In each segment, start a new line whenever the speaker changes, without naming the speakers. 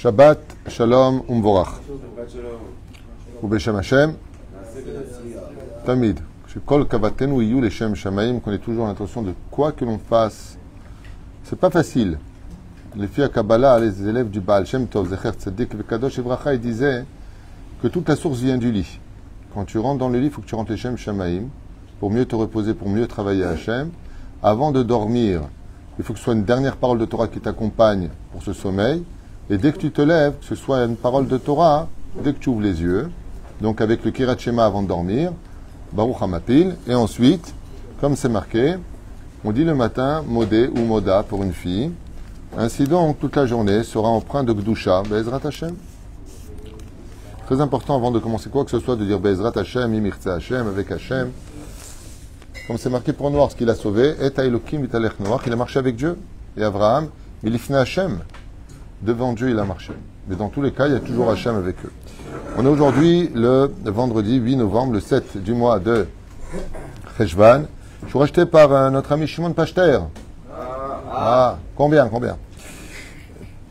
Shabbat Shalom Umvorach. Ubeshem Hashem. Tamid. Kol kavatenu iyu leshem shamaim, qu'on ait toujours l'intention de quoi que l'on fasse. C'est pas facile. Les filles à Kabbalah, les élèves du Baal Shem Tov, Zecher Tzadik Vekadosh Evracha, ils disaient que toute la source vient du lit. Quand tu rentres dans le lit, il faut que tu rentres les Shem Shamaim pour mieux te reposer, pour mieux travailler à Hashem. Avant de dormir, il faut que ce soit une dernière parole de Torah qui t'accompagne pour ce sommeil. Et dès que tu te lèves, que ce soit une parole de Torah, dès que tu ouvres les yeux, donc avec le Kirat Shema avant de dormir, Baruch Hamapil, et ensuite, comme c'est marqué, on dit le matin Modé ou Moda pour une fille. Ainsi donc, toute la journée sera empreinte de Gdusha, Be'ezrat Hashem. Très important avant de commencer quoi que ce soit de dire Be'ezrat Hashem, Imirtza Hashem, avec Hashem. Comme c'est marqué pour Noir, ce qu'il a sauvé, Et Elohim Vitalech Noach, il a marché avec Dieu. Et Abraham, Milifne Hashem, devant Dieu il a marché. Mais dans tous les cas, il y a toujours Hashem avec eux. On est aujourd'hui le vendredi 8 novembre, le 7 du mois de Cheshvan. Je suis racheté par notre ami Shimon Pachter. Combien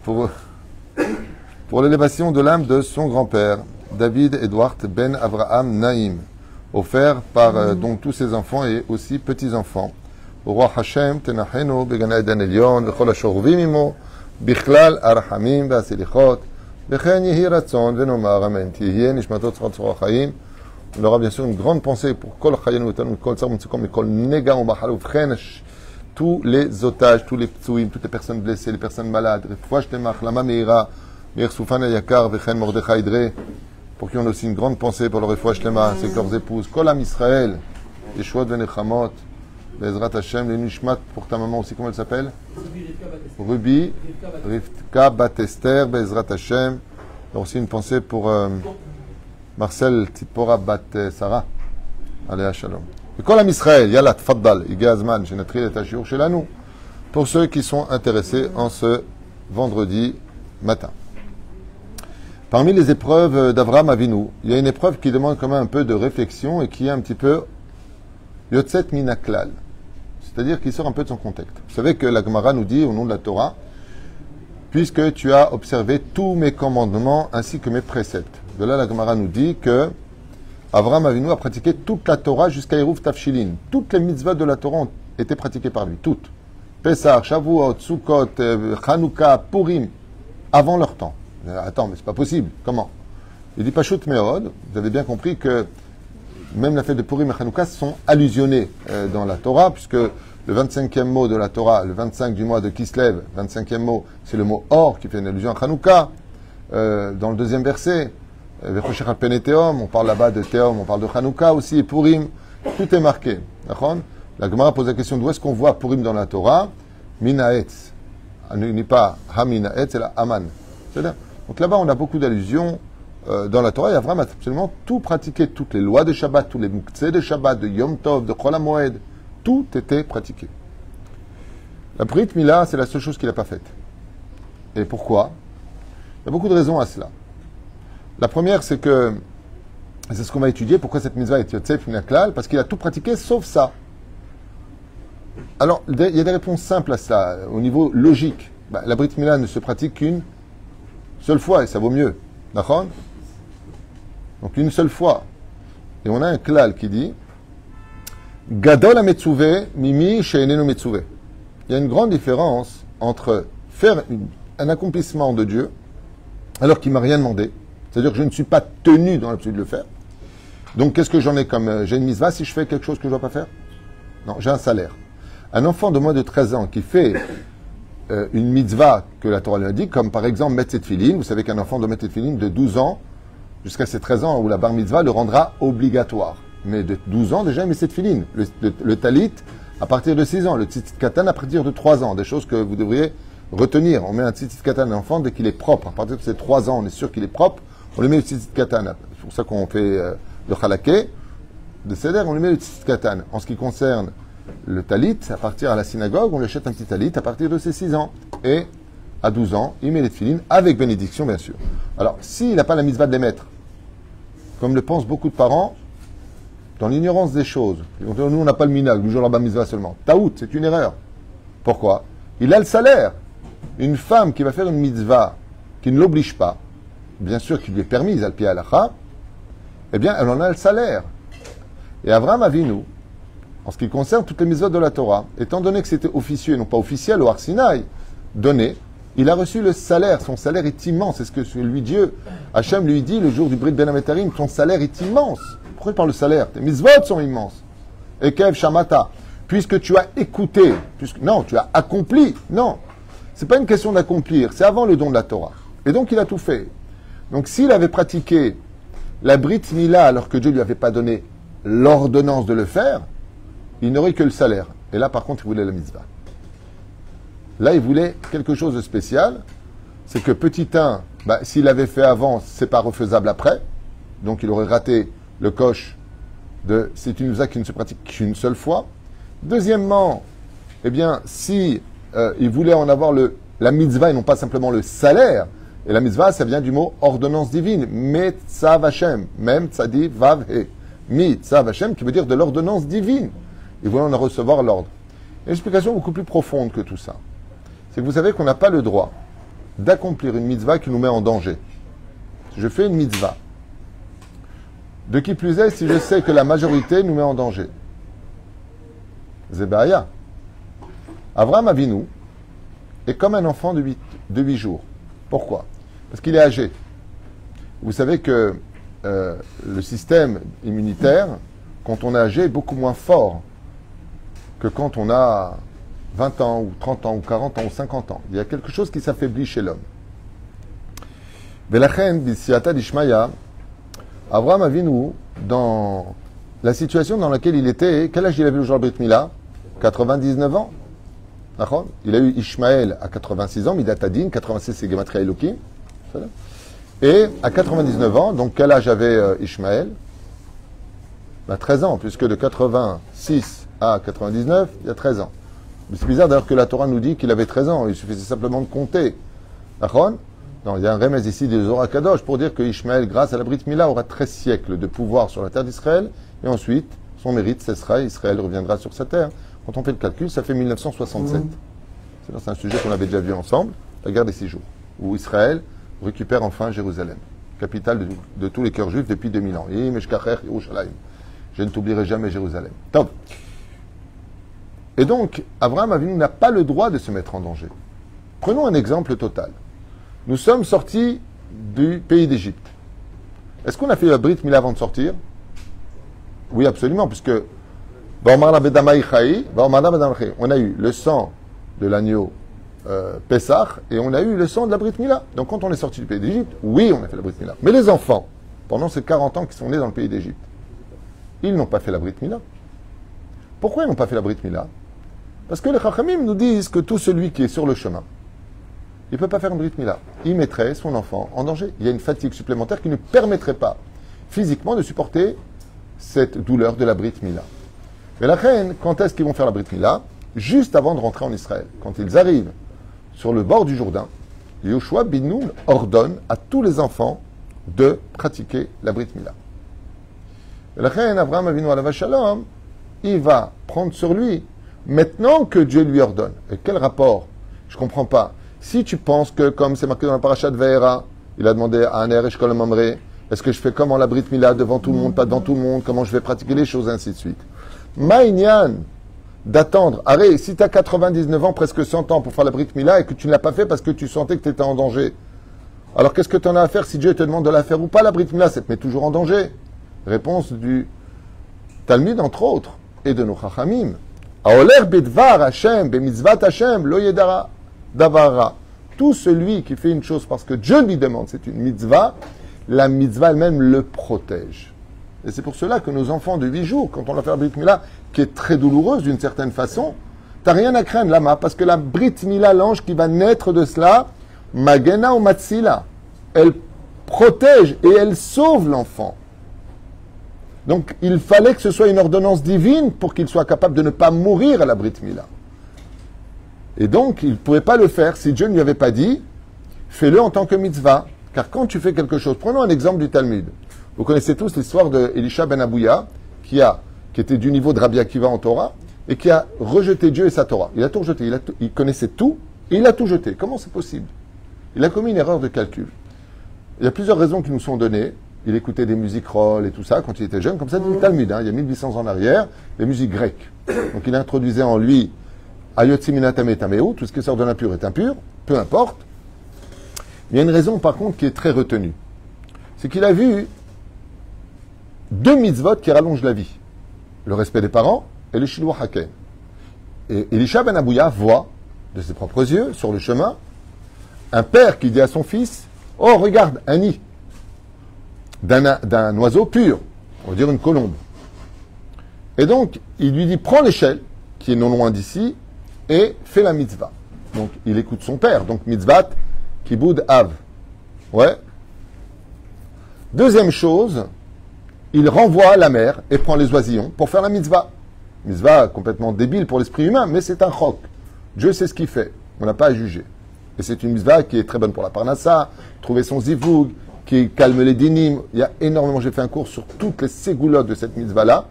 Pour l'élévation de l'âme de son grand-père, David Edward Ben Avraham Naïm, offert par donc tous ses enfants et aussi petits-enfants. Au roi Hashem, Tenachenu, Began Eden Elion, Vechol Ashoruvim Imo, Bichlal Arhamim, Vasilichot, Bechen Yehi Ratzon, Venomar, Amen, Tihye, Nishmatot Tzor Chaim. On aura bien sûr une grande pensée pour Kol Chayen Utanun, Kol Tzar Mutsukom, Kol Nega Umachal Uvchen, tous les otages, tous les ptsuim, toutes les personnes blessées, les personnes malades, Refouach Temach, Lama Meira, Meir Soufan Yakar, Vechen Mordechai Dre, pour qui on a aussi une grande pensée pour le Refouach Tema, c'est que leurs épouses, Kol Am Israël, Yeshuot Venechamot, Bezrat Hashem, les Nishmat, pour ta maman aussi, comment elle s'appelle? Ruby, Rivka Batester, Bezrat Hashem. Il y a aussi une pensée pour Marcel Tipora Bat Sarah. Allez, Shalom. Et Kol Am Israël, Yalla, Tfaddal, Igazman, Genatri et Tachiour, chez nous, pour ceux qui sont intéressés en ce vendredi matin. Parmi les épreuves d'Avraham Avinu, il y a une épreuve qui demande quand même un peu de réflexion et qui est un petit peu Yotzet Minaklal, c'est-à-dire qui sort un peu de son contexte. Vous savez que la Gemara nous dit au nom de la Torah, puisque tu as observé tous mes commandements ainsi que mes préceptes. De là, la Gemara nous dit que Avraham Avinu a pratiqué toute la Torah jusqu'à Eruv Tafshilin. Toutes les mitzvahs de la Torah ont été pratiquées par lui, toutes. Pessah, Shavuot, Sukkot, Chanukah, Purim, avant leur temps. Attends, mais c'est pas possible. Comment? Il dit Pashut Meod. Vous avez bien compris que même la fête de Purim et Chanukah sont allusionnés dans la Torah, puisque le 25e mot de la Torah, le 25 du mois de Kislev, 25e mot, c'est le mot or qui fait une allusion à Chanukah. Dans le deuxième verset, on parle là-bas de Théom, on parle de Chanukah aussi, et Purim, tout est marqué. La Gemara pose la question d'où est-ce qu'on voit Purim dans la Torah? Minaetz. Il n'est pas Haminaetz, c'est la Aman. Donc là-bas, on a beaucoup d'allusions dans la Torah. Il y a vraiment absolument tout pratiqué, toutes les lois de Shabbat, tous les muktzeh de Shabbat, de Yom Tov, de Chol HaMoed, tout était pratiqué. La Brit Mila, c'est la seule chose qu'il n'a pas faite. Et pourquoi? Il y a beaucoup de raisons à cela. La première, c'est que, c'est ce qu'on va étudier, pourquoi cette mitzvah est Yotzef Minaklal, parce qu'il a tout pratiqué sauf ça. Alors, il y a des réponses simples à ça, au niveau logique. La Brit Mila ne se pratique qu'une seule fois, et ça vaut mieux. D'accord? Donc une seule fois. Et on a un klal qui dit Gadol ha-metzuvé, mimi she'enenu metzuvé. Il y a une grande différence entre faire un accomplissement de Dieu alors qu'il ne m'a rien demandé. C'est-à-dire que je ne suis pas tenu dans l'absolu de le faire. Donc qu'est-ce que j'en ai comme... j'ai une mitzvah si je fais quelque chose que je ne dois pas faire? Non, j'ai un salaire. Un enfant de moins de 13 ans qui fait une mitzvah que la Torah lui a dit, comme par exemple mettre ses tefilines. Vous savez qu'un enfant doit mettre ses tefilines de 12 ans jusqu'à ses 13 ans où la bar mitzvah le rendra obligatoire. Mais de 12 ans déjà il met ses tefilines. Le talit à partir de 6 ans, le tzitzit katan à partir de 3 ans. Des choses que vous devriez retenir. On met un tzitzit katan à un enfant dès qu'il est propre. À partir de ses 3 ans, on est sûr qu'il est propre. On lui met le tzitzit katan. C'est pour ça qu'on fait le chalaké. De seder, on lui met le tzitzit katan. En ce qui concerne le talit, à partir à la synagogue, on lui achète un petit talit à partir de ses 6 ans. Et à 12 ans, il met les tefilines avec bénédiction, bien sûr. Alors, s'il n'a pas la mitzvah de les mettre, comme le pensent beaucoup de parents, dans l'ignorance des choses, nous, on n'a pas le minag, du jour la bar mitzvah seulement. Taout, c'est une erreur. Pourquoi? Il a le salaire. Une femme qui va faire une mitzvah qui ne l'oblige pas, bien sûr qui lui est permise, al pi halacha, eh bien, elle en a le salaire. Et Avraham Avinu, en ce qui concerne toutes les mitzvot de la Torah, étant donné que c'était officieux et non pas officiel au Har Sinaï, donné, il a reçu le salaire. Son salaire est immense. C'est ce que lui Dieu, Hachem lui dit le jour du Brit Ben Ametarim, ton salaire est immense. Pourquoi il parle de salaire? Tes mitzvot sont immenses. Ekev Shamata. Puisque tu as écouté, non, tu as accompli. Non, c'est pas une question d'accomplir, c'est avant le don de la Torah. Et donc il a tout fait. Donc s'il avait pratiqué la Brit Mila alors que Dieu lui avait pas donné l'ordonnance de le faire, il n'aurait que le salaire. Et là par contre il voulait la mitzvah. Là il voulait quelque chose de spécial, c'est que petit 1, s'il l'avait fait avant, c'est pas refaisable après, donc il aurait raté le coche de c'est une mitzvah qui ne se pratique qu'une seule fois. Deuxièmement, eh bien, si il voulait en avoir la mitzvah et non pas simplement le salaire, et la mitzvah, ça vient du mot ordonnance divine, Metzav Hashem, même tzadi vav he, Metzav Hashem, qui veut dire de l'ordonnance divine. Il voulait en recevoir l'ordre. Une explication beaucoup plus profonde que tout ça, c'est que vous savez qu'on n'a pas le droit d'accomplir une mitzvah qui nous met en danger. Si je fais une mitzvah, de qui plus est, si je sais que la majorité nous met en danger. Zebaya. Avraham Avinu est comme un enfant de 8 jours. Pourquoi? Parce qu'il est âgé. Vous savez que le système immunitaire, quand on est âgé, est beaucoup moins fort que quand on a 20 ans, ou 30 ans, ou 40 ans, ou 50 ans. Il y a quelque chose qui s'affaiblit chez l'homme. Velachen, bisiata dishmaya, Avraham Avinu, dans la situation dans laquelle il était, quel âge il avait le jour de Brit Mila? 99 ans. Il a eu Ishmaël à 86 ans, Midatadin, 86 c'est Gematria Elohim. Et à 99 ans, donc quel âge avait Ishmaël? 13 ans, puisque de 86 à 99, il y a 13 ans. C'est bizarre d'ailleurs que la Torah nous dit qu'il avait 13 ans, il suffisait simplement de compter. Non, il y a un remède ici des Zohar Kadosh pour dire que Ishmaël, grâce à la Brit Mila, aura 13 siècles de pouvoir sur la terre d'Israël, et ensuite, son mérite cessera, Israël reviendra sur sa terre. Quand on fait le calcul, ça fait 1967. C'est un sujet qu'on avait déjà vu ensemble, la guerre des 6 jours, où Israël récupère enfin Jérusalem, capitale de tous les cœurs juifs depuis 2000 ans. Je ne t'oublierai jamais Jérusalem. Top. Et donc, Avraham Avinu n'a pas le droit de se mettre en danger. Prenons un exemple total. Nous sommes sortis du pays d'Égypte. Est-ce qu'on a fait la Brit Mila avant de sortir? Oui, absolument, puisque on a eu le sang de l'agneau Pessah et on a eu le sang de la Brit Mila. Donc quand on est sorti du pays d'Égypte, oui, on a fait la Brit Mila. Mais les enfants, pendant ces 40 ans qui sont nés dans le pays d'Égypte, ils n'ont pas fait la Brit Mila. Pourquoi ils n'ont pas fait la Brit Mila? Parce que les Chachamim nous disent que tout celui qui est sur le chemin, il ne peut pas faire une Brit Mila. Il mettrait son enfant en danger. Il y a une fatigue supplémentaire qui ne permettrait pas physiquement de supporter cette douleur de la Brit Mila. Mais la reine, quand est-ce qu'ils vont faire la Brit Mila? Juste avant de rentrer en Israël. Quand ils arrivent sur le bord du Jourdain, Yoshua bin Nun ordonne à tous les enfants de pratiquer la Brit Mila. Et la reine, Avraham Avinu alav shalom, il va prendre sur lui, maintenant que Dieu lui ordonne. Et quel rapport? Je ne comprends pas. Si tu penses que, comme c'est marqué dans la paracha de Ve'era, il a demandé à Aner et Shkol Mamre, est-ce que je fais comme en la Brit Mila, devant tout le monde, pas devant tout le monde, comment je vais pratiquer les choses, ainsi de suite. Maïnian, d'attendre. Arrête, si tu as 99 ans, presque 100 ans pour faire la Brit Mila et que tu ne l'as pas fait parce que tu sentais que tu étais en danger, alors qu'est-ce que tu en as à faire si Dieu te demande de la faire ou pas, la Brit Mila? Ça te met toujours en danger. Réponse du Talmud, entre autres, et de nos Chachamim. Aoler bedvar Hashem, bemitzvat Hashem, lo yedara davara. Tout celui qui fait une chose parce que Dieu lui demande, c'est une mitzvah, la mitzvah elle-même le protège. Et c'est pour cela que nos enfants de 8 jours, quand on leur fait la Brit Mila, qui est très douloureuse d'une certaine façon, t'as rien à craindre, Lama, parce que la Brit Mila, l'ange qui va naître de cela, Magena ou Matsila, elle protège et elle sauve l'enfant. Donc, il fallait que ce soit une ordonnance divine pour qu'il soit capable de ne pas mourir à la Brit Mila. Et donc, il ne pouvait pas le faire si Dieu ne lui avait pas dit, fais-le en tant que mitzvah. Car quand tu fais quelque chose, prenons un exemple du Talmud. Vous connaissez tous l'histoire de Elisha ben Abouya, qui était du niveau de Rabbi Akiva en Torah, et qui a rejeté Dieu et sa Torah. Il a tout rejeté, il connaissait tout, et il a tout jeté. Comment c'est possible? Il a commis une erreur de calcul. Il y a plusieurs raisons qui nous sont données. Il écoutait des musiques roll et tout ça quand il était jeune, comme ça, du Talmud, il y a 1800 ans en arrière, les musiques grecques. Donc il introduisait en lui Ayotsimina Tame Tameu, tout ce qui sort de l'impur est impur, peu importe. Il y a une raison par contre qui est très retenue. C'est qu'il a vu 2 mitzvot qui rallongent la vie. Le respect des parents et le Shiluach Haken. Et Elisha ben Abouya voit, de ses propres yeux, sur le chemin, un père qui dit à son fils, « Oh, regarde, un nid d'un oiseau pur, on va dire une colombe. » Et donc, il lui dit, « Prends l'échelle, qui est non loin d'ici, et fais la mitzvah. » Donc, il écoute son père. Donc, mitzvat, kiboud av. Ouais. Deuxième chose, il renvoie la mer et prend les oisillons pour faire la mitzvah. Mitzvah complètement débile pour l'esprit humain, mais c'est un chok. Dieu sait ce qu'il fait. On n'a pas à juger. Et c'est une mitzvah qui est très bonne pour la parnassa, trouver son zivoug, qui calme les dinim. Il y a énormément, j'ai fait un cours sur toutes les ségoulottes de cette mitzvah-là,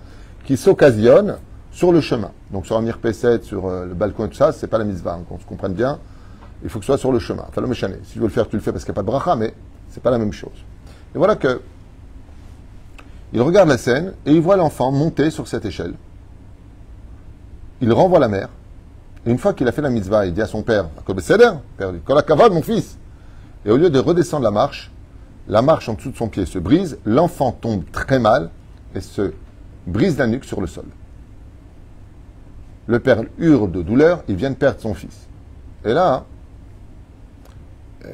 qui s'occasionnent sur le chemin. Donc sur un mirpesset, sur le balcon et tout ça, c'est pas la mitzvah, hein, qu'on se comprenne bien. Il faut que ce soit sur le chemin. Enfin, le méchané. Si tu veux le faire, tu le fais parce qu'il n'y a pas de bracha, mais c'est pas la même chose. Et voilà que il regarde la scène et il voit l'enfant monter sur cette échelle. Il renvoie la mère. Et une fois qu'il a fait la mitzvah, il dit à son père, père dit, Kol hakavod, mon fils. Et au lieu de redescendre la marche en dessous de son pied se brise, l'enfant tombe très mal et se brise la nuque sur le sol. Le père hurle de douleur, il vient de perdre son fils. Et là,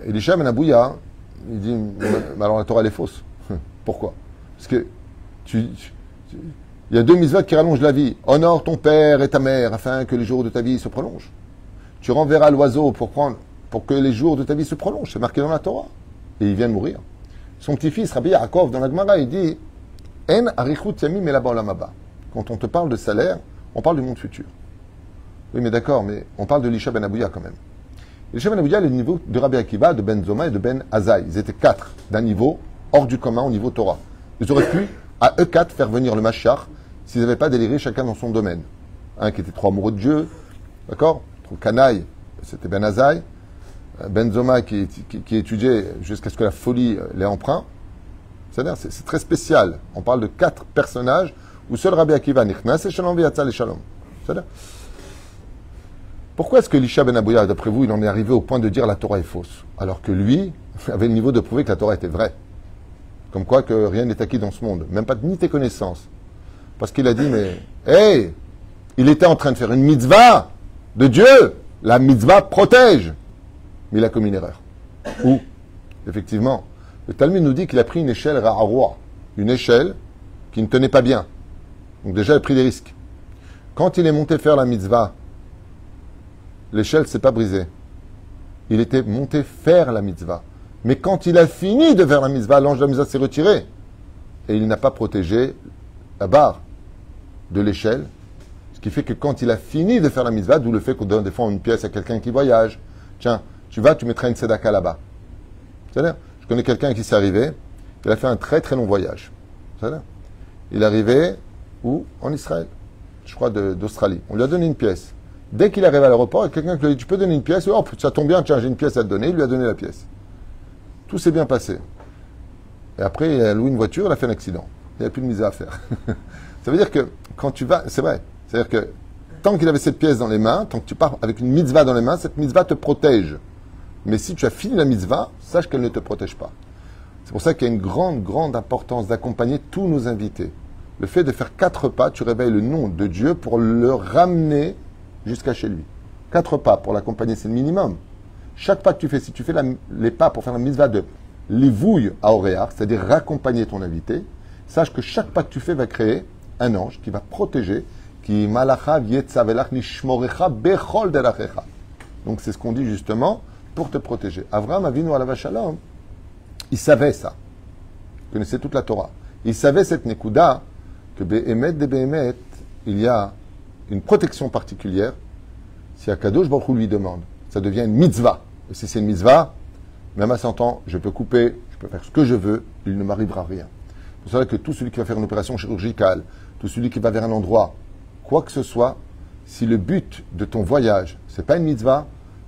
Elisha ben Abouya, il dit, mais alors la Torah elle est fausse. Pourquoi? Parce que il y a 2 mitzvot qui rallongent la vie. Honore ton père et ta mère afin que les jours de ta vie se prolongent. Tu renverras l'oiseau pour que les jours de ta vie se prolongent. C'est marqué dans la Torah. Et il vient de mourir. Son petit-fils, Rabbi Yaakov, dans la Gemara, il dit En arichut yamim elaba olam haba. Quand on te parle de salaire, on parle du monde futur. Oui, mais d'accord, mais on parle de Elisha ben Abouya quand même. Elisha ben Abouya, le niveau de Rabbi Akiva, de Ben Zoma et de Ben Azaï. Ils étaient 4 d'un niveau hors du commun au niveau Torah. Ils auraient pu, à eux 4, faire venir le Mashiach s'ils n'avaient pas déliré chacun dans son domaine. Un qui était trop amoureux de Dieu, d'accord, trop canaille, c'était Ben Azaï. Ben Zoma qui étudiait jusqu'à ce que la folie l'ait emprunt. C'est-à-dire, c'est très spécial. On parle de 4 personnages où seul Rabbi Akiva nichnas et shalom v'yatzal et shalom. C'est-à-dire, pourquoi est-ce que Elisha ben Abouya, d'après vous, il en est arrivé au point de dire la Torah est fausse, alors que lui avait le niveau de prouver que la Torah était vraie? Comme quoi que rien n'est acquis dans ce monde, même pas ni tes connaissances. Parce qu'il a dit, mais, hey, il était en train de faire une mitzvah de Dieu. La mitzvah protège. Mais il a commis une erreur. Ou, effectivement, le Talmud nous dit qu'il a pris une échelle ra'arwa, une échelle qui ne tenait pas bien. Donc déjà, il a pris des risques. Quand il est monté faire la mitzvah, l'échelle ne s'est pas brisée. Il était monté faire la mitzvah. Mais quand il a fini de faire la mitzvah, l'ange de la mitzvah s'est retiré. Et il n'a pas protégé la barre de l'échelle. Ce qui fait que quand il a fini de faire la mitzvah, d'où le fait qu'on donne des fois une pièce à quelqu'un qui voyage. Tiens, tu vas, tu mettras une tzedaka là-bas. C'est-à-dire, je connais quelqu'un qui s'est arrivé, il a fait un très très long voyage. C'est-à-dire, il est arrivé, où? En Israël. Je crois d'Australie. On lui a donné une pièce. Dès qu'il arrive à l'aéroport, il y a quelqu'un qui lui a dit, tu peux donner une pièce? Oh, ça tombe bien, tiens, j'ai une pièce à te donner. Il lui a donné la pièce. Tout s'est bien passé. Et après, il a loué une voiture, il a fait un accident. Il n'y a plus de misère à faire. Ça veut dire que quand tu vas, c'est vrai, c'est-à-dire que tant qu'il avait cette pièce dans les mains, tant que tu pars avec une mitzvah dans les mains, cette mitzvah te protège. Mais si tu as fini la mitzvah, sache qu'elle ne te protège pas. C'est pour ça qu'il y a une grande, grande importance d'accompagner tous nos invités. Le fait de faire 4 pas, tu réveilles le nom de Dieu pour le ramener jusqu'à chez lui. 4 pas pour l'accompagner, c'est le minimum. Chaque pas que tu fais, si tu fais les pas pour faire la mitzvah de livouille à Oréar, c'est-à-dire raccompagner ton invité, sache que chaque pas que tu fais va créer un ange qui va protéger, qui malacha yetzavelach nishmorecha bechol derachecha. Donc c'est ce qu'on dit justement pour te protéger. Avraham Avinu alav shalom, il savait ça. Il connaissait toute la Torah. Il savait cette nekuda que be'emet de be'emet, il y a une protection particulière si Akadosh Baruch Hu lui demande. Ça devient une mitzvah. Et si c'est une mitzvah, même à 100 ans, je peux couper, je peux faire ce que je veux, il ne m'arrivera rien. C'est pour ça que tout celui qui va faire une opération chirurgicale, tout celui qui va vers un endroit, quoi que ce soit, si le but de ton voyage, c'est pas une mitzvah,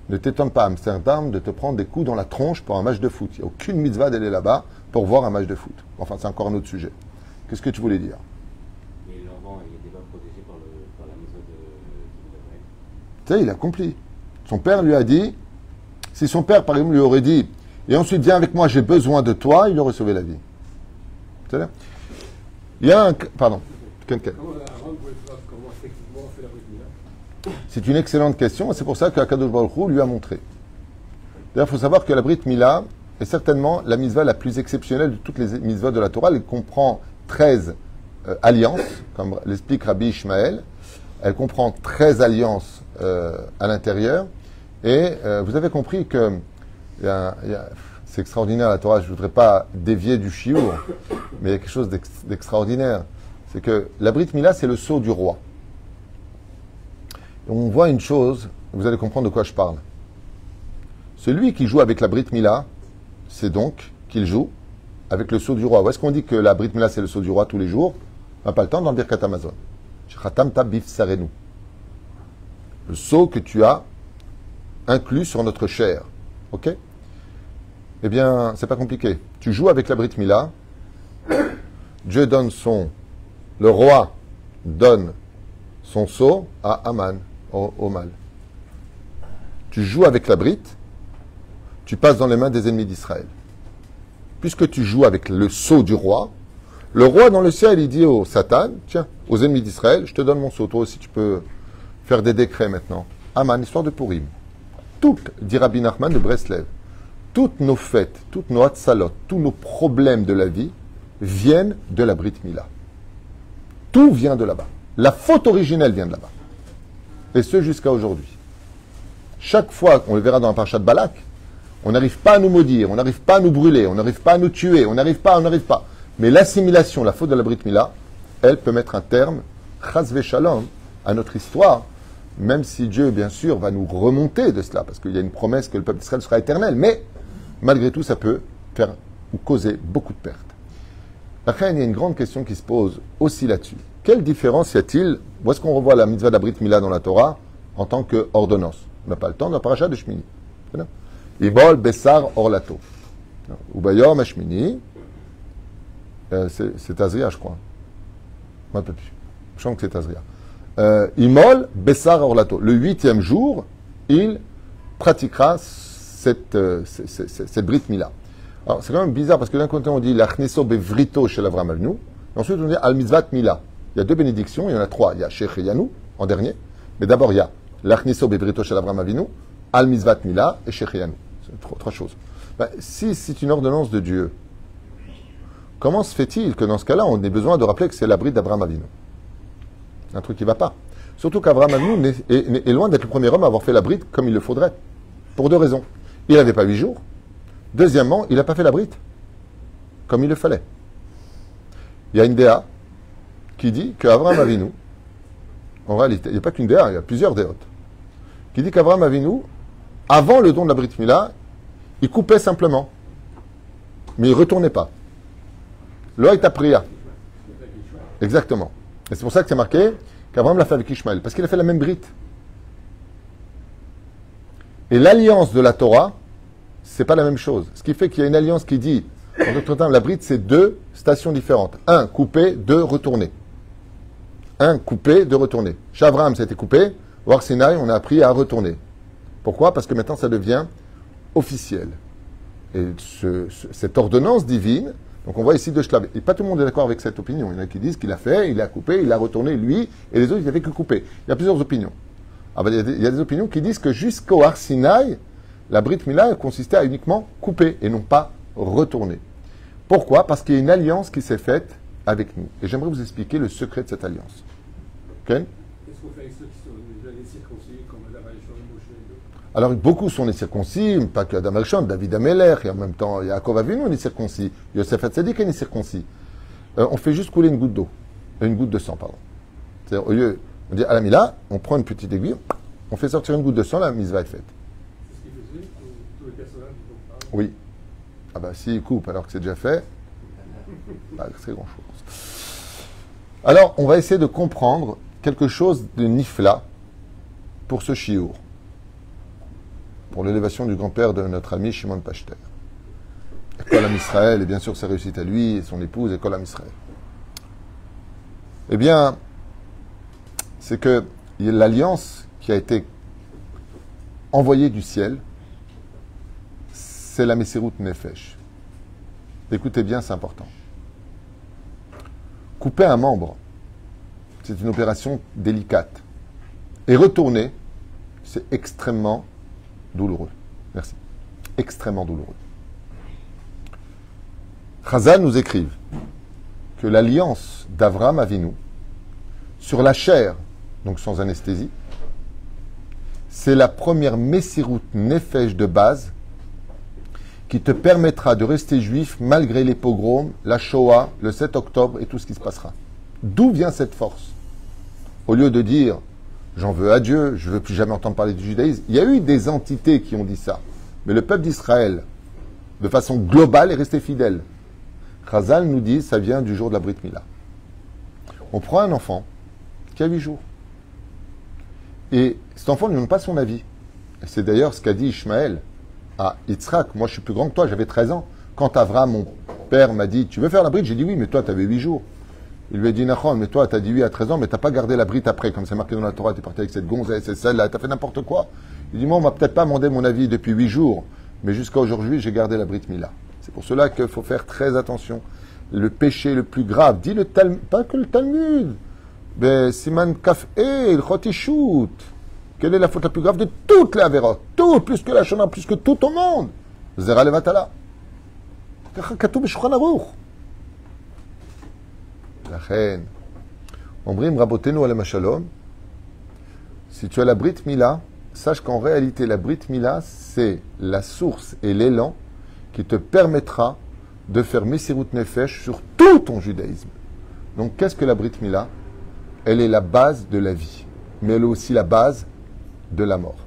Ne t'étonne pas, Amsterdam, de te prendre des coups dans la tronche pour un match de foot. Il n'y a aucune mitzvah d'aller là-bas pour voir un match de foot. Enfin, c'est encore un autre sujet. Qu'est-ce que tu voulais dire?
Et l'enfant, il n'était pas protégé par la maison de
Tu sais, il a accompli. Son père lui a dit, si son père, par exemple, lui aurait dit, et ensuite viens avec moi, j'ai besoin de toi, il aurait sauvé la vie. C'est-à-dire, il y a un... Pardon. Quelqu'un. C'est une excellente question, et c'est pour ça qu'Akadosh Baruch Hu lui a montré. D'ailleurs, il faut savoir que la Brit Mila est certainement la mitzvah la plus exceptionnelle de toutes les mitzvahs de la Torah. Elle comprend 13 alliances, comme l'explique Rabbi Ishmael. Elle comprend 13 alliances à l'intérieur. Et vous avez compris que c'est extraordinaire la Torah. Je ne voudrais pas dévier du chiour, mais il y a quelque chose d'extraordinaire. C'est que la Brit Mila, c'est le sceau du roi. Et on voit une chose, vous allez comprendre de quoi je parle. Celui qui joue avec la Brit Mila, c'est donc qu'il joue avec le sceau du roi. Où est-ce qu'on dit que la Brit Mila, c'est le sceau du roi tous les jours? On n'a pas le temps dans le Birkat Hamazon. Shechatam ta bif sarenu. Le sceau que tu as inclus sur notre chair. Ok? Eh bien, c'est pas compliqué. Tu joues avec la Brit Mila. Dieu donne le roi donne son sceau à Aman, au mal. Tu joues avec la Brit, tu passes dans les mains des ennemis d'Israël. Puisque tu joues avec le sceau du roi, le roi dans le ciel, il dit au Satan, tiens, aux ennemis d'Israël, je te donne mon sceau, toi aussi tu peux faire des décrets maintenant. Aman, histoire de Purim. Toutes, dit Rabbi Nachman de Breslev, toutes nos fêtes, toutes nos hatzalot, tous nos problèmes de la vie viennent de la Brit Mila. Tout vient de là-bas. La faute originelle vient de là-bas. Et ce jusqu'à aujourd'hui. Chaque fois, on le verra dans la parasha de Balak, on n'arrive pas à nous maudire, on n'arrive pas à nous brûler, on n'arrive pas à nous tuer, on n'arrive pas. Mais l'assimilation, la faute de la Brit Mila, elle peut mettre un terme, chas v'shalom, à notre histoire, même si Dieu, bien sûr, va nous remonter de cela, parce qu'il y a une promesse que le peuple d'Israël sera éternel, mais malgré tout, ça peut faire ou causer beaucoup de pertes. Après, il y a une grande question qui se pose aussi là-dessus. Quelle différence y a-t-il? Où est-ce qu'on revoit la mitzvah de la Brit Mila dans la Torah en tant qu'ordonnance? On n'a pas le temps dans la paracha de Shmini. Ibol Bessar Orlato. Ubayom Shmini. C'est Azria, je crois. Un peu plus. Je sens que c'est Azria. Imol Bessar Orlato. Le 8e jour, il pratiquera cette Brit Mila. Alors, c'est quand même bizarre parce que d'un côté, on dit l'achneso bevrito chez l'Avram Avinu, et ensuite, on dit al mitzvat Mila. Il y a 2 bénédictions, il y en a 3. Il y a Shechianu en dernier, mais d'abord, il y a l'achneso bevrito chez l'Avram Avinu, al mitzvat Mila et Shechianu. C'est 3 choses. Ben, si c'est une ordonnance de Dieu, comment se fait-il que dans ce cas-là, on ait besoin de rappeler que c'est la Brit d'Abraham Avinu? Un truc qui ne va pas. Surtout qu'Abraham Avinu est loin d'être le premier homme à avoir fait la Brit comme il le faudrait. Pour 2 raisons. Il n'avait pas 8 jours. Deuxièmement, il n'a pas fait la Brit comme il le fallait. Il y a une DA qui dit qu'Abraham Avinu, en réalité, il n'y a pas qu'une DA, il y a plusieurs déotes, qui dit qu'Abraham Avinu, avant le don de la Brit Mila, il coupait simplement, mais il ne retournait pas. Loïta Priya. Exactement. Et c'est pour ça que c'est marqué qu'Abraham l'a fait avec Ishmaël, parce qu'il a fait la même Brit. Et l'alliance de la Torah, c'est pas la même chose. Ce qui fait qu'il y a une alliance qui dit, en d'autres termes, la Brit, c'est 2 stations différentes. 1, coupé, 2, retourné. 1, coupé, 2, retourné. Chez Abraham, ça a été coupé. Au Har Sinaï, on a appris à retourner. Pourquoi? Parce que maintenant, ça devient officiel. Et cette ordonnance divine, donc on voit ici 2 shlav. Et pas tout le monde est d'accord avec cette opinion. Il y en a qui disent qu'il a fait, il a coupé, il a retourné, lui, et les autres, il n'avaient que coupé. Il y a plusieurs opinions. Alors, il y a des opinions qui disent que jusqu'au Har Sinaï, la Brit Mila consistait à uniquement couper et non pas retourner. Pourquoi? Parce qu'il y a une alliance qui s'est faite avec nous. Et j'aimerais vous expliquer le secret de cette alliance. Okay?
Qu'est-ce qu'on fait avec ceux qui sont déjà les circoncis, comme Adam Arishon, Moshe?
Alors, beaucoup sont les circoncis, pas que Adam Arishon, David Ameler, et en même temps, Yaakov Avinu est circoncis, Yosef Hatzadik est circoncis. On fait juste couler une goutte d'eau, une goutte de sang, pardon. C'est-à-dire, au lieu, on dit à la Mila, on prend une petite aiguille, on fait sortir une goutte de sang, la mise va être faite.
C'est ce qu'il faisait pour tous les personnages dont on parle.
Oui. Ah bah s'il coupe alors que c'est déjà fait, pas très grand chose. Alors, on va essayer de comprendre quelque chose de nifla pour ce chiour. pour l'élévation du grand-père de notre ami Shimon Pachter. Kol Am Israël, et bien sûr sa réussite à lui et son épouse, et Kol Am Israël. Eh bien, c'est que l'alliance qui a été envoyée du ciel, c'est la Messirut Nefesh. Écoutez bien, c'est important. Couper un membre, c'est une opération délicate. Et retourner, c'est extrêmement douloureux. Merci. Extrêmement douloureux. Chazal nous écrivent que l'alliance d'Avraham Avinu sur la chair, donc sans anesthésie, c'est la première Messirut Nefesh de base qui te permettra de rester juif malgré les pogroms, la Shoah, le 7 octobre et tout ce qui se passera. D'où vient cette force? Au lieu de dire « j'en veux à Dieu, je ne veux plus jamais entendre parler du judaïsme », il y a eu des entités qui ont dit ça. Mais le peuple d'Israël, de façon globale, est resté fidèle. Chazal nous dit ça vient du jour de la Brit Mila. On prend un enfant qui a 8 jours. Et cet enfant ne donne pas son avis. Et c'est d'ailleurs ce qu'a dit Ishmaël à Yitzhak. Moi, je suis plus grand que toi, j'avais 13 ans. Quand Avraham, mon père, m'a dit « tu veux faire la Brit ?» J'ai dit « oui, mais toi, tu avais 8 jours. » Il lui a dit « Nachon, mais toi, tu as dit oui à 13 ans, mais tu n'as pas gardé la Brit après. Comme c'est marqué dans la Torah, tu es parti avec cette gonzesse, c'est celle-là, tu as fait n'importe quoi. » Il dit « moi, on m'a peut-être pas demandé mon avis depuis 8 jours, mais jusqu'à aujourd'hui, j'ai gardé la Brit Mila. » C'est pour cela qu'il faut faire très attention. Le péché le plus grave, dit le Talmud, pas que le Talmud, mais Siman Kaf el Chotishut. Quelle est la faute la plus grave de toutes les avérotes? Tout, plus que la Shona, plus que tout au monde. Zera Levatala. Katou B'Shulchan Aruch. La reine. Ombrim Rabotenu Alem Shalom. Si tu as la Brit Mila, sache qu'en réalité, la Brit Mila, c'est la source et l'élan qui te permettra de faire Messirut Nefesh sur tout ton judaïsme. Donc, qu'est-ce que la Brit Mila? Elle est la base de la vie, mais elle est aussi la base de la mort.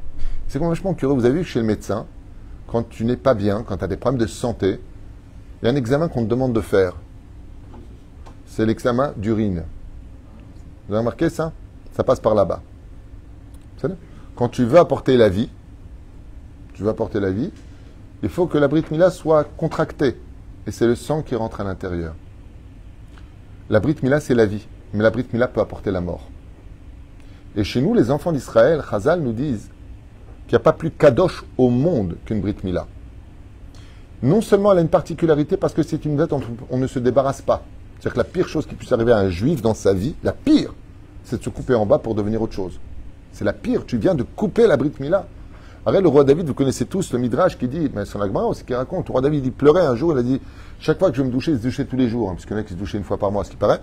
C'est vachement curieux. Vous avez vu que chez le médecin, quand tu n'es pas bien, quand tu as des problèmes de santé, il y a un examen qu'on te demande de faire. C'est l'examen d'urine. Vous avez remarqué ça? Ça passe par là-bas. Vous savez? Quand tu veux apporter la vie, il faut que la Brit Mila soit contractée. Et c'est le sang qui rentre à l'intérieur. La Brit Mila, c'est la vie. Mais la Brit Mila peut apporter la mort. Et chez nous, les enfants d'Israël, Chazal nous disent qu'il n'y a pas plus kadosh au monde qu'une Brit Mila. Non seulement elle a une particularité parce que c'est une dette dont on ne se débarrasse pas. C'est-à-dire que la pire chose qui puisse arriver à un juif dans sa vie, la pire, c'est de se couper en bas pour devenir autre chose. C'est la pire. Tu viens de couper la Brit Mila. Arrête, le roi David, vous connaissez tous le Midrash qui dit, mais son Agmara aussi qui raconte, le roi David, il pleurait un jour, il a dit, chaque fois que je vais me doucher, il se douchait tous les jours, parce qu'il y en a qui se douchaient une fois par mois, ce qui paraît,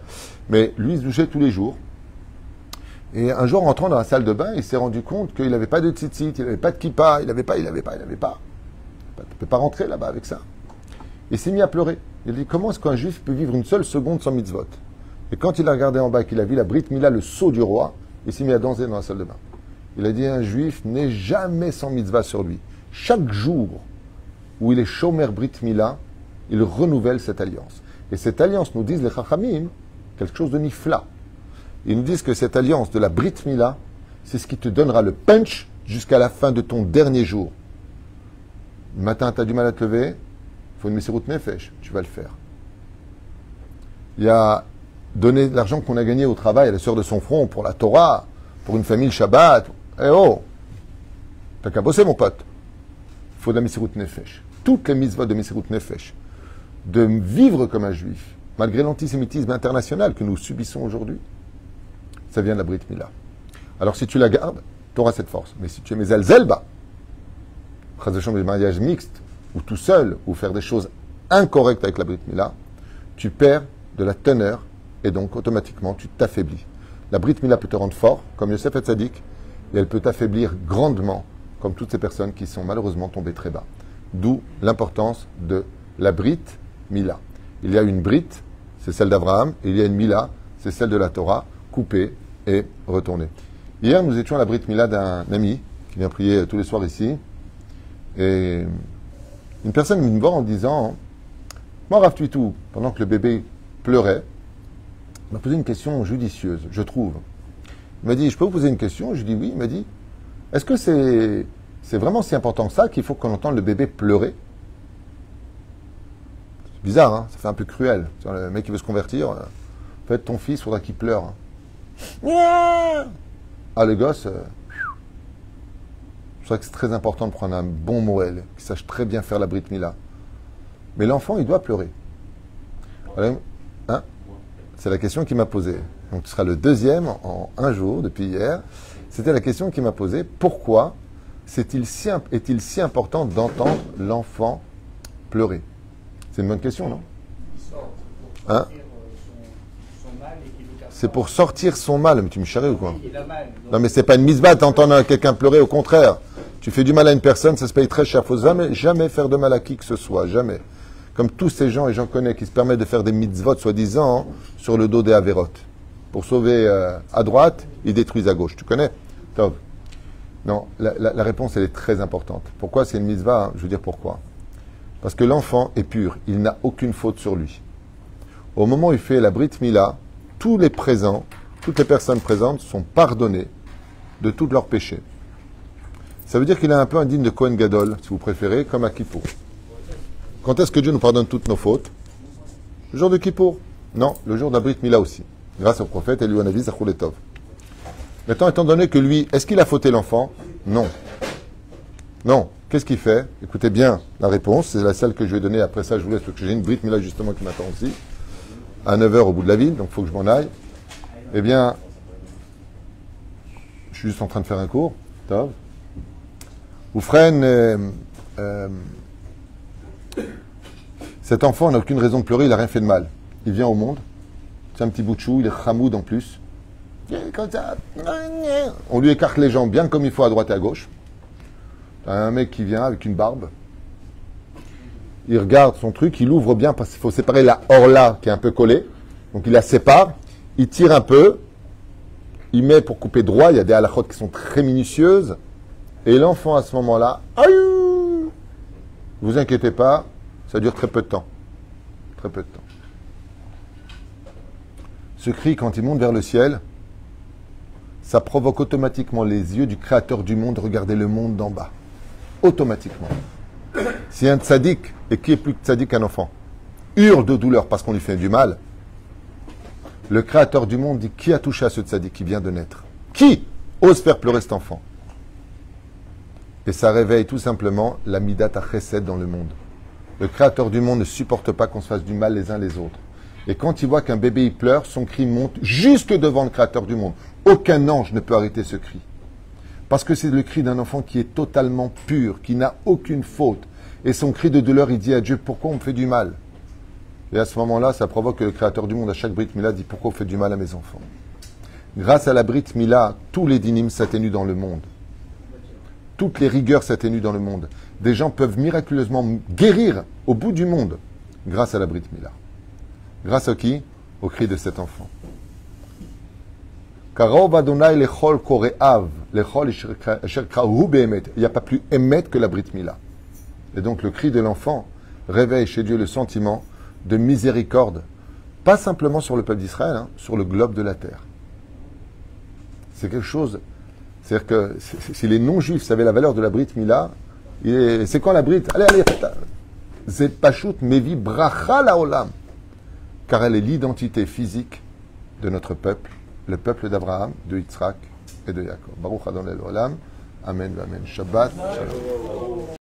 mais lui, il se douchait tous les jours. Et un jour, en entrant dans la salle de bain, il s'est rendu compte qu'il n'avait pas de tzitzit, il n'avait pas de kippa, il n'avait pas. Tu ne peux pas rentrer là-bas avec ça. Il s'est mis à pleurer. Il a dit, comment est-ce qu'un juif peut vivre une seule seconde sans mitzvot? Et quand il a regardé en bas et qu'il a vu la Brit Mila, le sceau du roi, il s'est mis à danser dans la salle de bain. Il a dit, un juif n'est jamais sans mitzvah sur lui. Chaque jour où il est shomer Brit Mila, il renouvelle cette alliance. Et cette alliance, nous disent les Chachamim, quelque chose de nifla. Ils nous disent que cette alliance de la Brit Mila, c'est ce qui te donnera le punch jusqu'à la fin de ton dernier jour. Le matin, tu as du mal à te lever, il faut une Messirut Nefesh, tu vas le faire. Il y a donné l'argent qu'on a gagné au travail à la sœur de son front pour la Torah, pour une famille Shabbat. Eh oh, t'as qu'à bosser, mon pote. Il faut de la Messirut Nefesh. Toutes les mitzvot de Messirut Nefesh. De vivre comme un juif, malgré l'antisémitisme international que nous subissons aujourd'hui, ça vient de la Brit Mila. Alors si tu la gardes, tu auras cette force. Mais si tu es mes Zelba, des mariages mixtes, ou tout seul, ou faire des choses incorrectes avec la Brit Mila, tu perds de la teneur et donc automatiquement tu t'affaiblis. La Brit Mila peut te rendre fort, comme Yosef Hatzadik, et elle peut t'affaiblir grandement, comme toutes ces personnes qui sont malheureusement tombées très bas. D'où l'importance de la Brit Mila. Il y a une Brit, c'est celle d'Abraham, et il y a une Mila, c'est celle de la Torah, coupée et retournée. Hier, nous étions à la Brit Mila d'un ami qui vient prier tous les soirs ici, et une personne me voit en disant, moi, Rav Tuitou, pendant que le bébé pleurait, il m'a posé une question judicieuse, je trouve. Il m'a dit, je peux vous poser une question? Je lui ai dit oui. Il m'a dit, est-ce que C'est vraiment si important que ça qu'il faut qu'on entende le bébé pleurer. C'est bizarre, hein, ça fait un peu cruel. Le mec qui veut se convertir, peut-être ton fils, il faudra qu'il pleure. Ah, le gosse, c'est vrai que c'est très important de prendre un bon Moël, qui sache très bien faire la Brit Mila. Mais l'enfant, il doit pleurer. Hein? C'est la question qu'il m'a posée. Donc, ce sera le deuxième en un jour, depuis hier. C'était la question qu'il m'a posée. Pourquoi est-il si important d'entendre l'enfant pleurer? C'est une bonne question, non? Hein? C'est pour sortir son mal. Mais tu me charries ou quoi? Non, mais c'est pas une misbah d'entendre quelqu'un pleurer, au contraire. Tu fais du mal à une personne, ça se paye très cher. Il ne faut jamais faire de mal à qui que ce soit, jamais. Comme tous ces gens, et j'en connais, qui se permettent de faire des mitzvot, soi-disant, sur le dos des avérotes. Pour sauver à droite, ils détruisent à gauche. Tu connais? Tov. Non, la réponse, elle est très importante. Pourquoi c'est une mitzvah, hein? Je veux dire pourquoi. Parce que l'enfant est pur, il n'a aucune faute sur lui. Au moment où il fait la Brit Mila, tous les présents, toutes les personnes présentes sont pardonnées de tous leurs péchés. Ça veut dire qu'il est un peu indigne de Kohen Gadol, si vous préférez, comme à Kippour. Quand est-ce que Dieu nous pardonne toutes nos fautes? Le jour de Kippour? Non, le jour de la Brit Mila aussi. Grâce au prophète, et lui, on a vu Zachou Letov. Maintenant, étant donné que lui, est-ce qu'il a fauté l'enfant? Non. Non. Qu'est-ce qu'il fait? Écoutez bien la réponse, c'est la seule que je vais donner. Après ça, je vous laisse, parce que j'ai une Brit Mila justement qui m'attend aussi, à 9h au bout de la ville, donc il faut que je m'en aille. Eh bien, je suis juste en train de faire un cours. Tov. Oufren, cet enfant n'a aucune raison de pleurer, il n'a rien fait de mal. Il vient au monde, c'est un petit bout de chou, il est chamoud en plus. On lui écarte les jambes bien comme il faut à droite et à gauche. Un mec qui vient avec une barbe. Il regarde son truc, il ouvre bien parce qu'il faut séparer la orla qui est un peu collée. Donc il la sépare, il tire un peu, il met pour couper droit, il y a des halachot qui sont très minutieuses. Et l'enfant à ce moment-là, aïe, vous inquiétez pas, ça dure très peu de temps. Très peu de temps. Ce cri, quand il monte vers le ciel, ça provoque automatiquement les yeux du Créateur du monde regarder le monde d'en bas. Automatiquement. Si un tzaddik, et qui est plus tzaddik qu'un enfant, hurle de douleur parce qu'on lui fait du mal, le Créateur du monde dit qui a touché à ce tzaddik qui vient de naître? Qui ose faire pleurer cet enfant? Et ça réveille tout simplement la midat ha-chesed dans le monde. Le Créateur du monde ne supporte pas qu'on se fasse du mal les uns les autres. Et quand il voit qu'un bébé il pleure, son cri monte jusque devant le Créateur du monde. Aucun ange ne peut arrêter ce cri. Parce que c'est le cri d'un enfant qui est totalement pur, qui n'a aucune faute. Et son cri de douleur, il dit à Dieu, pourquoi on me fait du mal? Et à ce moment-là, ça provoque que le Créateur du monde, à chaque Brit Mila, dit, pourquoi on fait du mal à mes enfants? Grâce à la Brit Mila, tous les dynimes s'atténuent dans le monde. Toutes les rigueurs s'atténuent dans le monde. Des gens peuvent miraculeusement guérir au bout du monde grâce à la Brit Mila. Grâce à qui? Au cri de cet enfant. Il n'y a pas plus émet que la Brit Mila. Et donc le cri de l'enfant réveille chez Dieu le sentiment de miséricorde, pas simplement sur le peuple d'Israël, hein, sur le globe de la terre. C'est quelque chose... C'est-à-dire que si les non-juifs savaient la valeur de la Brit Mila, c'est quoi la Brit? Allez, c'est Pashut Mevi Bracha Laolam. Car elle est l'identité physique de notre peuple, le peuple d'Abraham, de Yitzhak et de Yaakov. Baruch Adonai Olam. Amen, amen. Shabbat. Shalom.